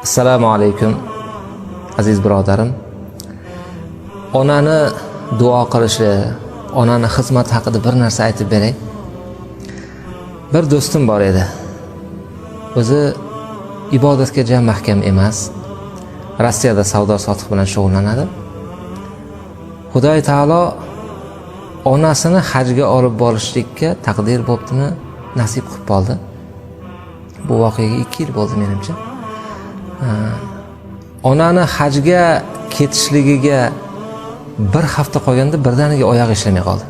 Assalomu alaykum aziz birodarim. Onani duo qilishi, onani xizmat haqida bir narsa aytib beray. Bir do'stim bor edi. O'zi ibodatga jam mahkam emas. Rossiyada savdo sotiq bilan shug'ullanadi. Xudoy taolo onasini hajga olib borishlikka taqdir bo'ptimi, nasib qilib qoldi. Bu voqeaga 2 yil bo'ldi menimcha. Onani hajga ketishligiga bir hafta qolganda birdaniga oyog'i ishlamay qoldi.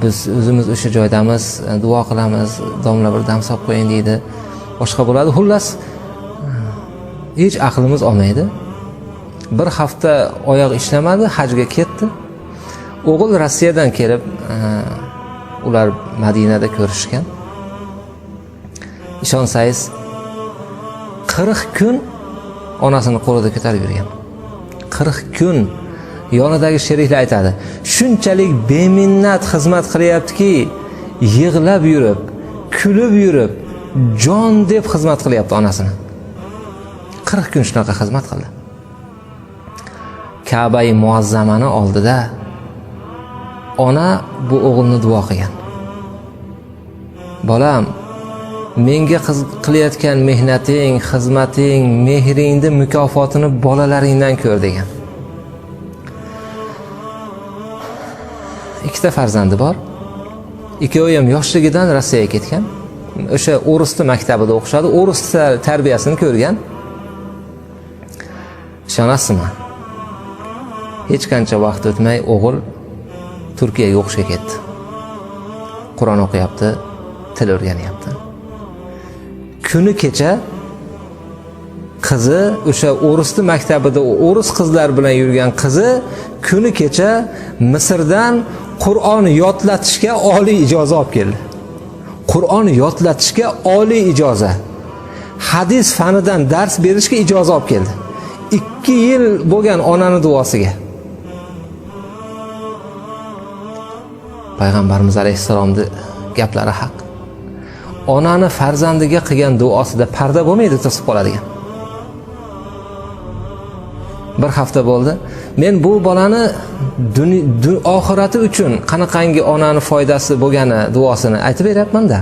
Biz o'zimiz o'sha joydamiz, duo qilamiz, domla bir dam solib qo'ying deydi. Boshqa bo'ladi. Xullas hech aqlimiz olmaydi. Bir hafta oyoq ishlamadi, hajga ketdi. O'g'il Rossiyadan kelib, ular Madinada ko'rishgan. Ishonsangiz 40 kun onasini qo'lida ko'tarib yurgan. 40 kun yonidagi sheriklar aytadi. Shunchalik beminnat xizmat qilyaptiki, yig'lab yurib, kulib yurib, jon deb xizmat qilyapti onasini. 40 kun shunaqa xizmat qildi. Ka'ba-i muazzamani oldida ona bu o'g'ilni duo qilgan. Bolam, menga qilayotgan mehnating, xizmating, mehringni mukofotini bolalaringdan ko'r degan. 2 ta farzandi bor. Ikkovi ham yoshligidan Rossiyaga ketgan. O'sha o'risni maktabida o'qishadi. O'ris tarbiyasini ko'rgan. Ishonasizmi? Hech qancha vaqt o'tmay o'g'il Turkiyaga o'qishga ketdi. Qur'on o'qiyapti, til o'rganyapti. Kuni kecha qizi o'sha o'risni maktabida o'ris qizlar bilan yurgan qizi kuni kecha Misrdan Qur'on yodlatishga oliy ijoza olib keldi. Qur'on yodlatishga oliy ijoza. Hadis fanidan dars berishga ijoza olib keldi. 2 yil bo'lgan onani duosiga. Payg'ambarimiz alayhissalomning gaplari haq. Onani farzandiga qilgan duosida parda bo'lmaydi, to'sib qoladigan. Bir hafta bo'ldi. Men bu bolani oxirati uchun qanaqangi onani foydasi bo'lgani duosini aytib beryapman-da.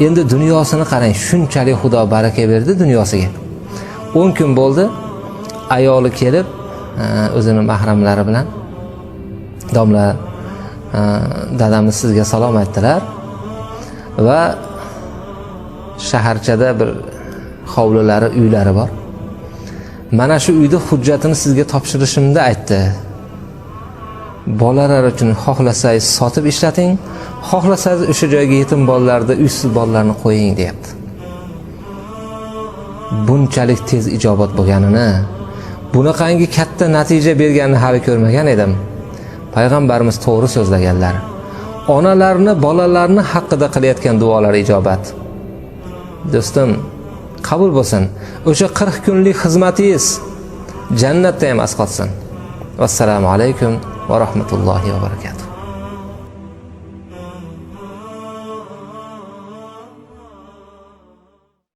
Endi dunyosini qarang, shunchalik Xudo baraka berdi dunyosiga. 10 kun bo'ldi, ayoli kelib, o'zining mahramlari bilan domla dadamni sizga salom aytdilar va shaharchada bir hovlilari, uylari bor. Mana shu uyda hujjatini sizga topshirishimni aytdi. Bolalar uchun xohlasangiz sotib ishlating, xohlasangiz o'sha joyga yetim bolalarda uysiz bolalarni qo'ying deyapti. Bunchalik tez ijobat bo'lganini, bunaqangi katta natija berganini hali ko'rmagan edim. Payg'ambarimiz to'g'ri so'zlaganlar. Onalarni, bolalarni haqida qilayotgan duolar ijobat. Do'stim, qabul bo'lsin. O'sha 40 kunlik xizmatingiz jannatda ham asqotsin. Vassalomu alaykum va rahmatullohi va barakatuh.